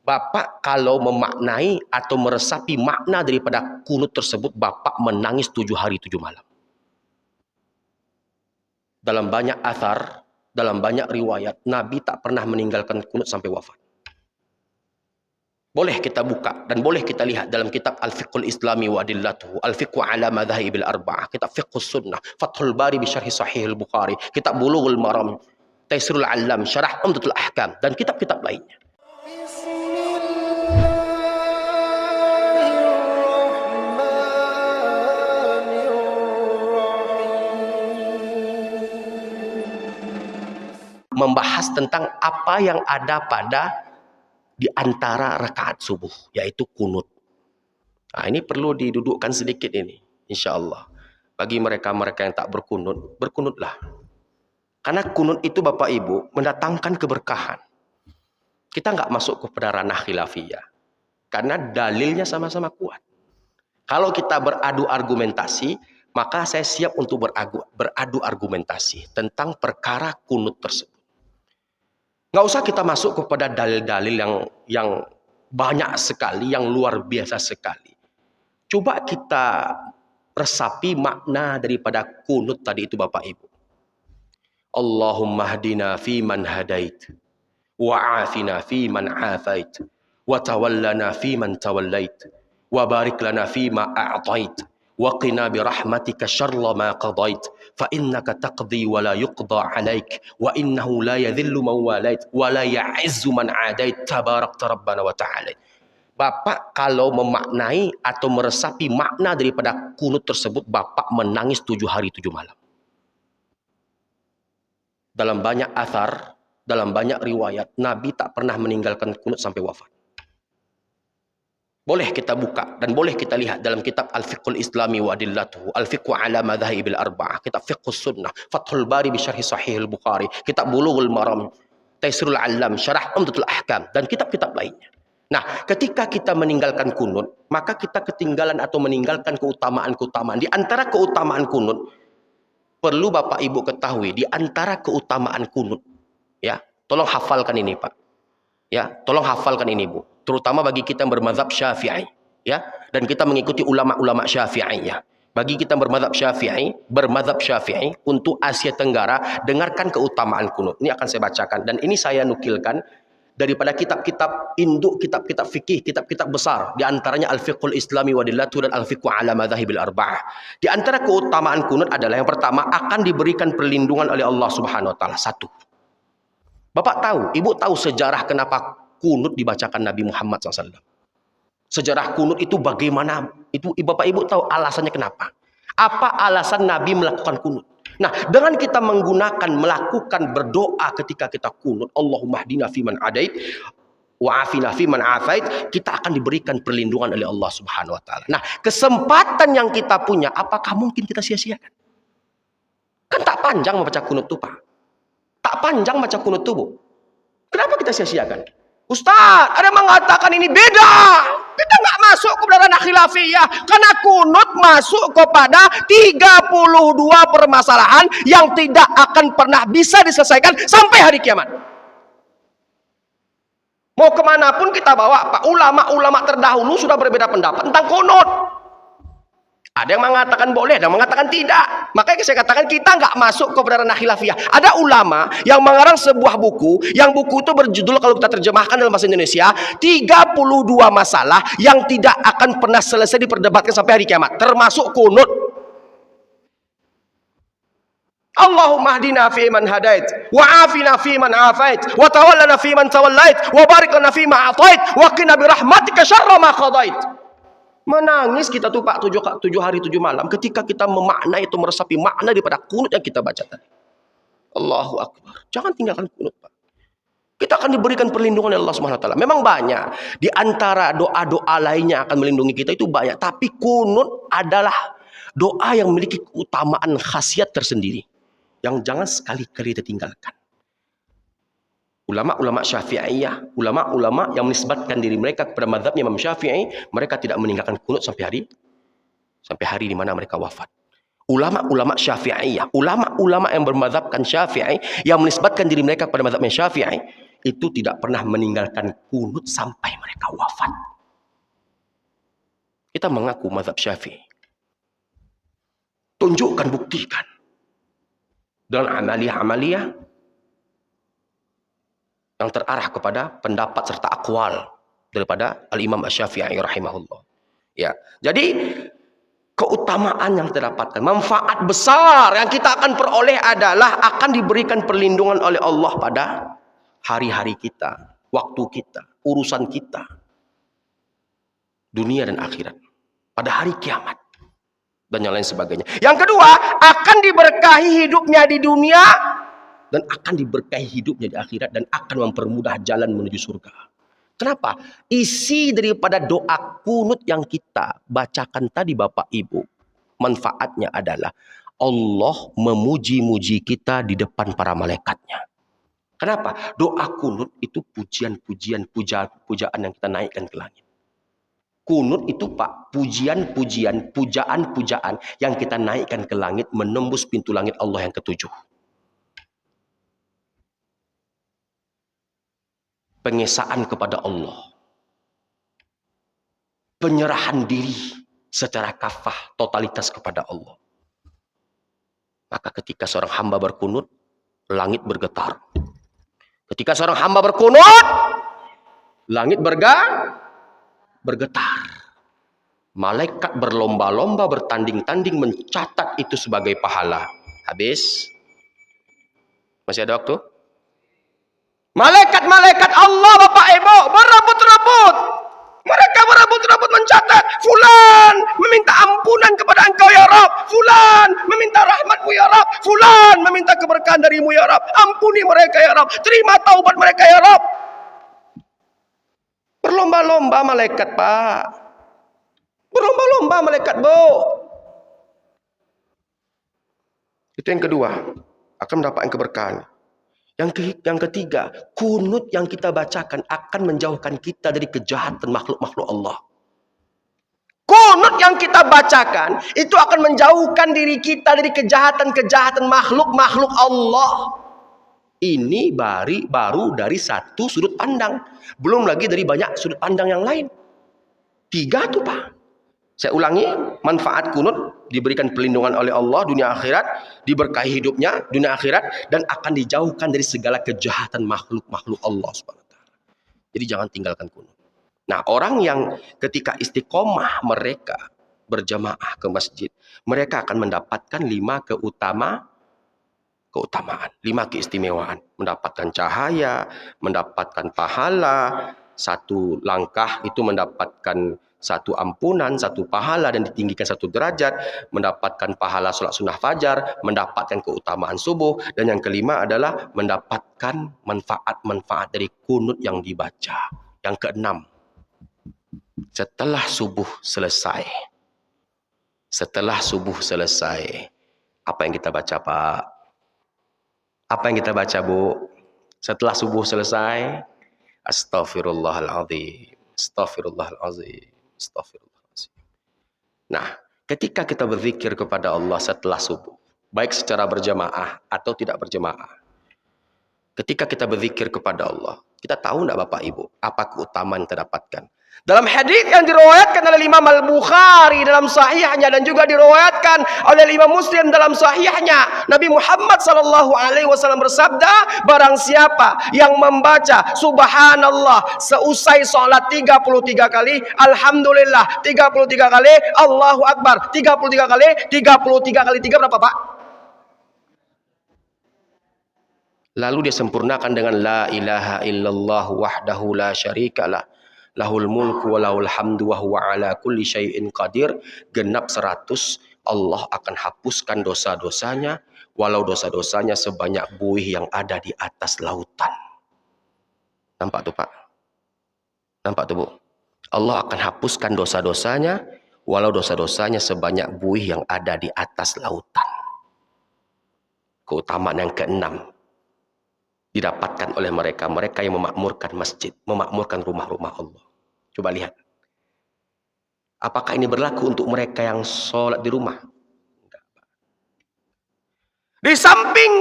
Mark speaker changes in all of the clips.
Speaker 1: Bapak kalau memaknai atau meresapi makna daripada kunut tersebut, Bapak menangis 7 hari 7 malam. Dalam banyak athar, dalam banyak riwayat, Nabi tak pernah meninggalkan kunut sampai wafat. Boleh kita buka dan boleh kita lihat dalam kitab Al-Fiqhul Islami wa Adillatuhu, Al-Fiqhu ala Madhahibil Arba'ah, kitab Fiqhus Sunnah, Fathul Bari bi Syarhi Sahihil Bukhari, kitab Bulughul Maram, Taisirul Allam, Syarah Umdatul Ahkam, dan kitab-kitab lainnya. Membahas tentang apa yang ada pada di antara rakaat subuh, yaitu kunut. Nah, ini perlu didudukkan sedikit ini, insya Allah. Bagi mereka-mereka yang tak berkunut, berkunutlah. Karena kunut itu Bapak Ibu mendatangkan keberkahan. Kita nggak masuk kepada ranah khilafiyah, karena dalilnya sama-sama kuat. Kalau kita beradu argumentasi, maka saya siap untuk beradu argumentasi tentang perkara kunut tersebut. Nggak usah kita masuk kepada dalil-dalil yang banyak sekali, yang luar biasa sekali. Coba kita resapi makna daripada kunut tadi itu Bapak Ibu. Allahumma hdina fi man hadait, wa afina fi man afait, wa tawallana fi man tawallait, wa barik lana fi ma a'tait, wa qina bi rahmatika syarra ma qadait, fa innaka taqdi wa la yuqda alaik, wa innahu la yadhillu man walait, wa la ya'izzu man adait, tabarakta rabbana wa ta'ala. Bapak kalau memaknai atau meresapi makna daripada kunut tersebut, Bapak menangis 7 hari 7 malam. Dalam banyak athar, dalam banyak riwayat, Nabi tak pernah meninggalkan kunut sampai wafat. Boleh kita buka dan boleh kita lihat dalam kitab Al-Fiqhul Islami wa Adillatuhu, Al-Fiqhu ala Madhahibil Arba'ah, kitab Fiqhus Sunnah, Fathul Bari bi Syarhi Sahihil Bukhari, kitab Bulughul Maram, Taisirul Allam, Syarah Umdatul Ahkam, dan kitab-kitab lainnya. Nah, ketika kita meninggalkan kunut, maka kita ketinggalan atau meninggalkan keutamaan-keutamaan. Di antara keutamaan kunut, perlu Bapak Ibu ketahui, di antara keutamaan kunut, ya, tolong hafalkan ini Pak. Ya, tolong hafalkan ini Bu. Terutama bagi kita yang bermazhab Syafi'i, ya, dan kita mengikuti ulama-ulama Syafi'i, ya. Bagi kita yang bermazhab Syafi'i untuk Asia Tenggara, dengarkan keutamaan kunut. Ini akan saya bacakan dan ini saya nukilkan daripada kitab-kitab induk, kitab-kitab fikih, kitab-kitab besar, di antaranya Al-Fiqhul Islami wa Adillatuhu dan Al-Fiqhu ala Madhahibil Arba'ah. Di antara keutamaan kunut adalah yang pertama, akan diberikan perlindungan oleh Allah Subhanahu wa taala. Satu. Bapak tahu, Ibu tahu sejarah kenapa kunut dibacakan Nabi Muhammad SAW. Sejarah kunut itu bagaimana? Itu Bapak Ibu tahu alasannya kenapa? Apa alasan Nabi melakukan kunut? Nah, dengan kita melakukan berdoa ketika kita kunut, Allahumma hdina fi man adait, wa afina fi man afait, kita akan diberikan perlindungan oleh Allah Subhanahu wa taala. Nah, kesempatan yang kita punya, apakah mungkin kita sia-siakan? Kan tak panjang membaca kunut itu, Pak. Tak panjang baca kunut itu, Bu. Kenapa kita sia-siakan? Ustaz, ada yang mengatakan ini beda. Kita nggak masuk kepada ranah khilafiyah. Karena kunut masuk kepada 32 permasalahan yang tidak akan pernah bisa diselesaikan sampai hari kiamat. Mau kemanapun kita bawa, Pak. Ulama-ulama terdahulu sudah berbeda pendapat tentang kunut. Ada yang mengatakan boleh, ada yang mengatakan tidak. Makanya saya katakan kita nggak masuk kepada ranah khilafiyah. Ada ulama yang mengarang sebuah buku, yang buku itu berjudul, kalau kita terjemahkan dalam bahasa Indonesia, 32 masalah yang tidak akan pernah selesai diperdebatkan sampai hari kiamat, termasuk kunut. Allahumma hdina fi man hadait, wa afina fi man afait, wa tawallana fi man tawallait, wa barik lana fi ma atait, wa qina bi rahmatika syarra ma qadait. Menangis kita tuh Pak 7 hari 7 malam ketika kita memaknai atau meresapi makna daripada kunut yang kita baca tadi. Allahu Akbar. Jangan tinggalkan kunut, Pak. Kita akan diberikan perlindungan oleh Allah Subhanahu wa taala. Memang banyak di antara doa-doa lainnya akan melindungi kita, itu banyak, tapi kunut adalah doa yang memiliki keutamaan khasiat tersendiri yang jangan sekali-kali ditinggalkan. Ulama-ulama Syafi'iyah, ulama-ulama yang menisbatkan diri mereka kepada mazhabnya Imam Syafi'i, mereka tidak meninggalkan kunut sampai hari di mana mereka wafat. Ulama-ulama Syafi'iyah, ulama-ulama yang bermazhabkan Syafi'i, yang menisbatkan diri mereka kepada mazhabnya Syafi'i, itu tidak pernah meninggalkan kunut sampai mereka kita wafat. Kita mengaku mazhab Syafi'i. Tunjukkan, buktikan. Dengan amaliyah-amaliyah yang terarah kepada pendapat serta akwal daripada Al-Imam Asy-Syafi'i rahimahullah. Ya. Jadi keutamaan yang kita dapatkan, manfaat besar yang kita akan peroleh adalah akan diberikan perlindungan oleh Allah pada hari-hari kita, waktu kita, urusan kita, dunia dan akhirat, pada hari kiamat dan yang lain sebagainya. Yang kedua, akan diberkahi hidupnya di dunia dan akan diberkahi hidupnya di akhirat dan akan mempermudah jalan menuju surga. Kenapa? Isi daripada doa kunut yang kita bacakan tadi Bapak Ibu, manfaatnya adalah Allah memuji-muji kita di depan para malaikatnya. Kenapa? Doa kunut itu pujian-pujian, pujaan yang kita naikkan ke langit. Kunut itu Pak, pujian-pujian, pujaan-pujaan yang kita naikkan ke langit, menembus pintu langit Allah yang ketujuh. Pengesaan kepada Allah, penyerahan diri secara kafah, totalitas kepada Allah. Maka ketika seorang hamba berkunut, langit bergetar. Ketika seorang hamba berkunut, langit bergetar. Malaikat berlomba-lomba, bertanding-tanding mencatat itu sebagai pahala. Habis? Masih ada waktu? Malaikat-malaikat Allah Bapak Ibu berebut-rebut. Mereka berebut-rebut mencatat. Fulan meminta ampunan kepada engkau ya Rabb. Fulan meminta rahmatmu ya Rabb. Fulan meminta keberkahan darimu ya Rabb. Ampuni mereka ya Rabb. Terima taubat mereka ya Rabb. Berlomba-lomba malaikat Pak. Berlomba-lomba malaikat Bu. Itu yang kedua. Akan mendapatkan keberkahan. Yang ketiga, kunut yang kita bacakan akan menjauhkan kita dari kejahatan makhluk-makhluk Allah. Kunut yang kita bacakan itu akan menjauhkan diri kita dari kejahatan-kejahatan makhluk-makhluk Allah. Ini baru dari satu sudut pandang. Belum lagi dari banyak sudut pandang yang lain. 3 tuh Pak. Saya ulangi, manfaat kunut diberikan perlindungan oleh Allah dunia akhirat, diberkahi hidupnya dunia akhirat, dan akan dijauhkan dari segala kejahatan makhluk-makhluk Allah SWT. Jadi jangan tinggalkan kunut. Nah, orang yang ketika istiqomah mereka berjamaah ke masjid, mereka akan mendapatkan 5 keutamaan, 5 keistimewaan. Mendapatkan cahaya, mendapatkan pahala, 1 langkah itu mendapatkan 1 ampunan, 1 pahala dan ditinggikan 1 derajat, mendapatkan pahala sholat sunnah fajar, mendapatkan keutamaan subuh, dan yang kelima adalah mendapatkan manfaat-manfaat dari kunut yang dibaca. Yang keenam, setelah subuh selesai, apa yang kita baca Pak? Apa yang kita baca Bu? Setelah subuh selesai, Astaghfirullahaladzim, Astaghfirullahaladzim, Astaghfirullahaladzim. Nah, ketika kita berzikir kepada Allah setelah subuh, baik secara berjamaah atau tidak berjamaah, ketika kita berzikir kepada Allah, kita tahu tidak Bapak Ibu, apa keutamaan yang kita dapatkan? Dalam hadis yang diriwayatkan oleh Imam Al-Bukhari dalam sahihnya dan juga diriwayatkan oleh Imam Muslim dalam sahihnya, Nabi Muhammad SAW bersabda, barang siapa yang membaca subhanallah seusai sholat 33 kali, alhamdulillah 33 kali, Allahu Akbar 33 kali, 33 kali 3 berapa Pak? Lalu dia sempurnakan dengan la ilaha illallah wahdahu la syarikalah, lahul mulku wa lahul hamdu wa huwa ala kulli syai'in qadir. Genap 100, Allah akan hapuskan dosa-dosanya, walau dosa-dosanya sebanyak buih yang ada di atas lautan. Nampak tuh Pak? Nampak tuh Bu? Allah akan hapuskan dosa-dosanya, walau dosa-dosanya sebanyak buih yang ada di atas lautan. Keutamaan yang keenam didapatkan oleh mereka yang memakmurkan masjid, memakmurkan rumah-rumah Allah. Coba lihat. Apakah ini berlaku untuk mereka yang sholat di rumah? Enggak. Di samping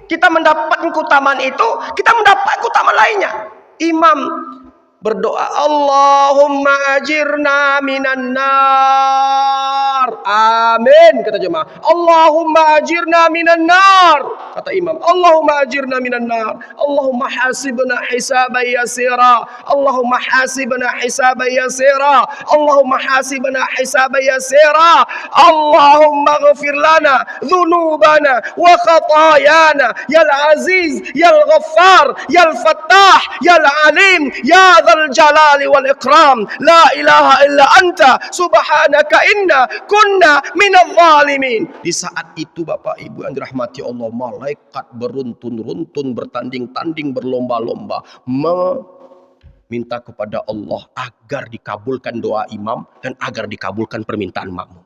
Speaker 1: kita mendapatkan keutamaan itu, kita mendapat keutamaan lainnya. Imam Berdoa, Allahumma ajirna minan nar. Amin, kata jemaah. Allahumma ajirna minan nar. Kata imam, Allahumma ajirna minan nar. Allahumma hasibna hisaban yasira. Allahumma hasibna hisaban yasira. Allahumma hasibna hisaban yasira. Allahumma ghafir lana dhunubana wa khatayana. Yal aziz, yal ghaffar, yal fattah, yal alim, ya dzal jalali wal ikram. La ilaha illa anta subhanaka inna kunna minadh zalimin. Di saat itu Bapak Ibu yang dirahmati Allah, malaikat beruntun-runtun, bertanding-tanding, berlomba-lomba meminta kepada Allah agar dikabulkan doa imam dan agar dikabulkan permintaan makmum.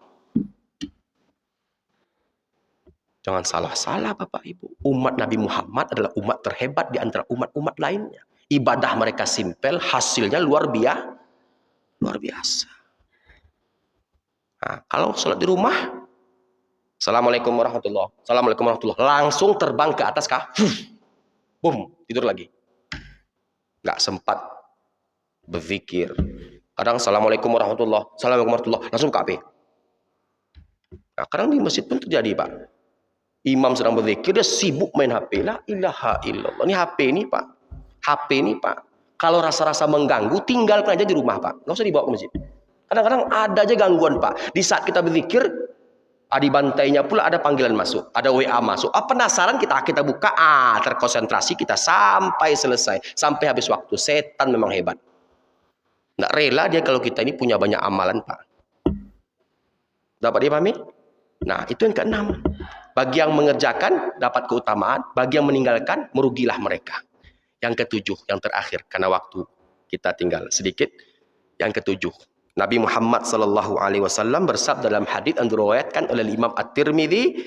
Speaker 1: Jangan salah-salah Bapak Ibu. Umat Nabi Muhammad adalah umat terhebat di antara umat-umat lainnya. Ibadah mereka simpel, hasilnya luar biasa. Nah, kalau sholat di rumah, Assalamualaikum warahmatullahi wabarakatuh. Assalamualaikum warahmatullahi wabarakatuh. Langsung terbang ke atas kah? Boom, tidur lagi. Nggak sempat berzikir. Kadang Assalamualaikum warahmatullahi wabarakatuh. Assalamualaikum warahmatullahi wabarakatuh. Langsung ke HP. Nah, kadang di masjid pun terjadi Pak. Imam sedang berzikir, dia sibuk main HP. La ilaha illallah. Ini HP ini Pak. HP ini Pak. Kalau rasa-rasa mengganggu, tinggalkan aja di rumah Pak. Nggak usah dibawa ke masjid. Kadang-kadang ada aja gangguan Pak. Di saat kita berzikir, di bantainya pula ada panggilan masuk. Ada WA masuk. Penasaran kita buka. Terkonsentrasi kita sampai selesai. Sampai habis waktu. Setan memang hebat. Nggak rela dia kalau kita ini punya banyak amalan Pak. Dapat dipahami? Nah, itu yang keenam. Bagi yang mengerjakan, dapat keutamaan. Bagi yang meninggalkan, merugilah mereka. Yang ketujuh, yang terakhir. Karena waktu kita tinggal sedikit. Yang ketujuh. Nabi Muhammad SAW bersabda dalam hadits yang diriwayatkan oleh Imam At-Tirmidzi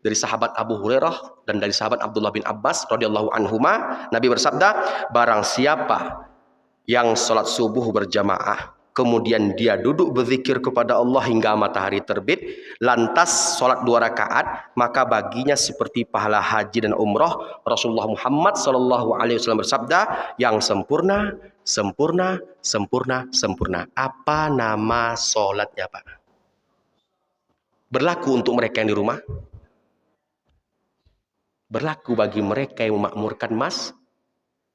Speaker 1: dari sahabat Abu Hurairah dan dari sahabat Abdullah bin Abbas radhiyallahu anhuma. Nabi bersabda, barang siapa yang sholat subuh berjamaah, kemudian dia duduk berzikir kepada Allah hingga matahari terbit, lantas sholat 2 rakaat, maka baginya seperti pahala haji dan umroh. Rasulullah Muhammad SAW bersabda, yang sempurna, sempurna, sempurna, sempurna. Apa nama sholatnya Pak? Berlaku untuk mereka yang di rumah, berlaku bagi mereka yang memakmurkan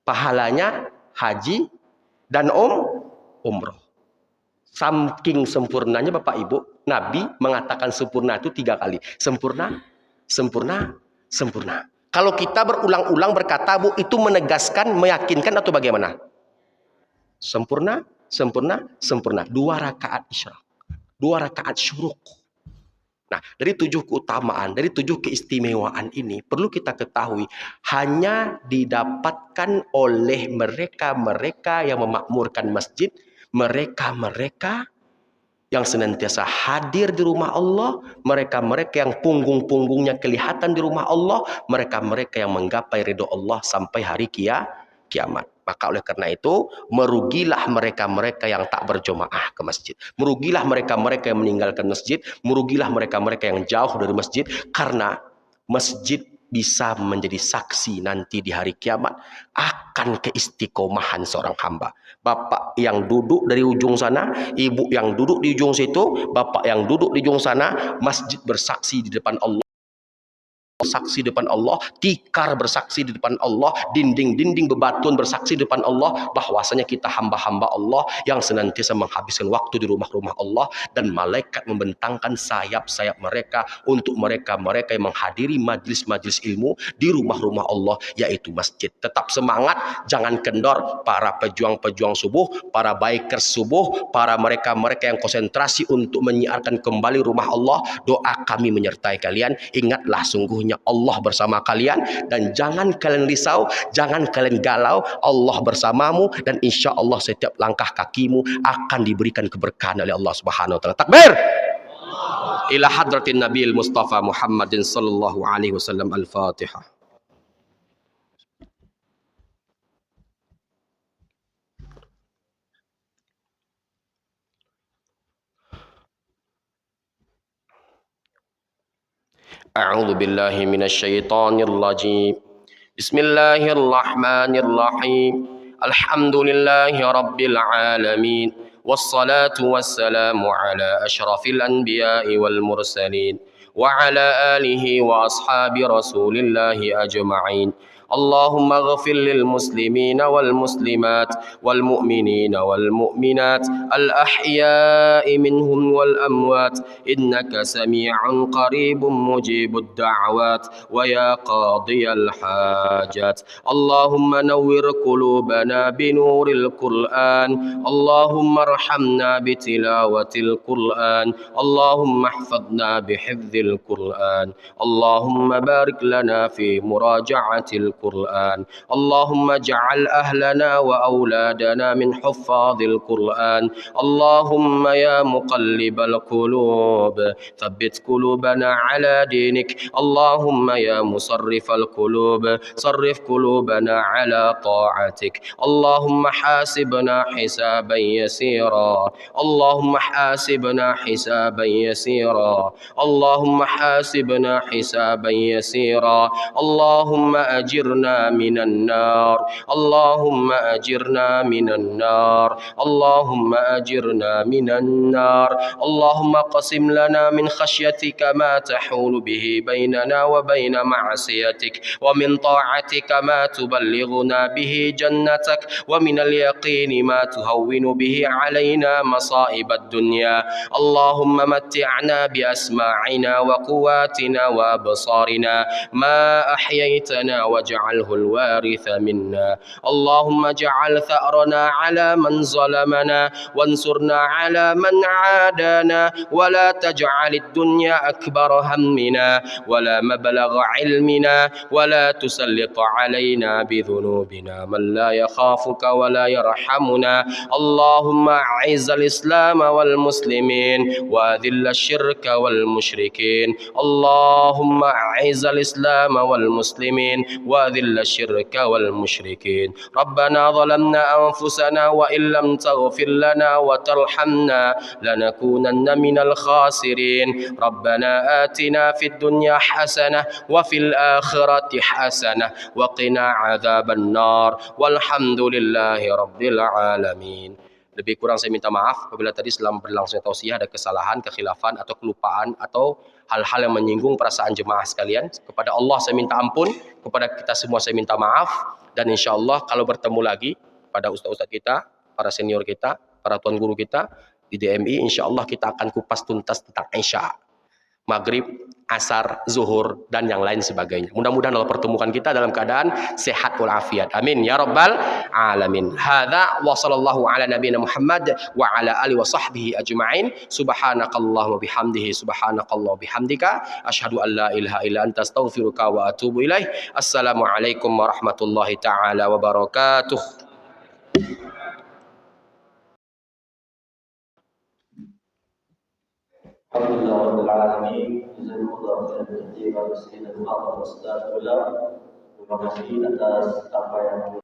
Speaker 1: pahalanya haji dan umroh. Saking sempurnanya Bapak Ibu, Nabi mengatakan sempurna itu 3 kali. Sempurna, sempurna, sempurna. Kalau kita berulang-ulang berkata, Bu, itu menegaskan, meyakinkan atau bagaimana? Sempurna, sempurna, sempurna. 2 rakaat isyraq, 2 rakaat syuruk. Nah, dari 7 keutamaan, dari 7 keistimewaan ini perlu kita ketahui hanya didapatkan oleh mereka-mereka yang memakmurkan masjid, mereka-mereka yang senantiasa hadir di rumah Allah, mereka-mereka yang punggung-punggungnya kelihatan di rumah Allah, mereka-mereka yang menggapai ridho Allah sampai hari kiamat. Maka oleh karena itu, merugilah mereka-mereka yang tak berjamaah ke masjid. Merugilah mereka-mereka yang meninggalkan masjid. Merugilah mereka-mereka yang jauh dari masjid. Karena masjid bisa menjadi saksi nanti di hari kiamat akan keistiqomahan seorang hamba. Bapak yang duduk dari ujung sana, ibu yang duduk di ujung situ, bapak yang duduk di ujung sana, masjid bersaksi di depan Allah. Saksi di depan Allah, tikar bersaksi di depan Allah, dinding-dinding bebatuan bersaksi di depan Allah bahwasanya kita hamba-hamba Allah yang senantiasa menghabiskan waktu di rumah-rumah Allah, dan malaikat membentangkan sayap-sayap mereka untuk mereka-mereka yang menghadiri majlis-majlis ilmu di rumah-rumah Allah, yaitu masjid. Tetap semangat, jangan kendor para pejuang-pejuang subuh, para bikers subuh, para mereka-mereka yang konsentrasi untuk menyiarkan kembali rumah Allah. Doa kami menyertai kalian. Ingatlah, sungguhnya Allah bersama kalian, dan jangan kalian risau, jangan kalian galau. Allah bersamamu, dan insya Allah setiap langkah kakimu akan diberikan keberkahan oleh Allah Subhanahu wa taala. Takbir. Ila hadratin Nabil Mustafa Muhammadin sallallahu alaihi wasallam. Al-Fatihah. A'udzu billahi minasyaitonir rajim. Bismillahirrahmanirrahim. الحمد لله رب العالمين والصلاة والسلام على أشرف الأنبياء والمرسلين وعلى آله وأصحاب رسول الله أجمعين. اللهم اغفر للمسلمين والمسلمات والمؤمنين والمؤمنات الأحياء منهم والأموات إنك سميع قريب مجيب الدعوات ويا قاضي الحاجات. اللهم نور قلوبنا بنور القرآن، اللهم ارحمنا بتلاوة القرآن، اللهم احفظنا بحفظ القرآن، اللهم بارك لنا في مراجعة القرآن، اللهم اجعل أهلنا وأولادنا من حفاظ القرآن. اللهم يا مقلب القلوب ثبت قلوبنا على دينك، اللهم يا مصرف القلوب صرف قلوبنا على طاعتك. اللهم حاسبنا حسابا يسيرا، اللهم حاسبنا حسابا يسيرا، اللهم حاسبنا حسابا يسيرا. اللهم أجرنا من النار، اللهم أجرنا من النار، اللهم أجرنا من النار. اللهم قسم لنا من خشيتك ما تحول به بيننا وبين معصيتك، ومن طاعتك ما تبلغنا به جنتك، ومن اليقين ما تهون به علينا مصائب الدنيا. اللهم متعنا بأسماعنا وقواتنا وأبصارنا ما أحييتنا واجعله الوارث منا. اللهم اجعل ثأرنا على من ظلمنا وانصرنا على من عادانا، ولا تجعل الدنيا أكبر همنا ولا مبلغ علمنا، ولا تسلط علينا بذنوبنا من لا يخافك ولا يرحمنا. اللهم أعز الإسلام والمسلمين وأذل الشرك والمشركين. اللهم أعز الإسلام والمسلمين وأذل الشرك والمشركين. ربنا ظلمنا أنفسنا وإن لم تغفر لنا وترحمنا لنكونن من الخاسرين. ربنا آتنا في الدنيا حسنة وفي الآخرة حسنة وقنا عذاب النار والحمد لله رب العالمين. Lebih kurang saya minta maaf apabila tadi selama berlangsungnya tausiah ada kesalahan, kekhilafan atau kelupaan atau hal-hal yang menyinggung perasaan jemaah sekalian. Kepada Allah saya minta ampun, kepada kita semua saya minta maaf, dan insya Allah kalau bertemu lagi pada ustaz-ustaz kita, para senior kita, para tuan guru kita di DMI, insya Allah kita akan kupas tuntas tentang Isya, Maghrib, Asar, Zuhur, dan yang lain sebagainya. Mudah-mudahan Allah pertemukan kita dalam keadaan sehat walafiat. Amin ya rabbal alamin. Hadza wa sallallahu ala nabiyina Muhammad wa ala alihi wa sahbihi ajma'in. Subhanakallahumma bihamdihi subhanakallah bihamdika asyhadu an la ilaha illa anta astaghfiruka wa atubu ilaih. Assalamualaikum warahmatullahi taala wabarakatuh.
Speaker 2: Alhamdulillah Rabbil Alamin. Jazakumullah khairan katsiran Sayyidina Muhammad Ustaz Ulam. Terima kasih atas apa yang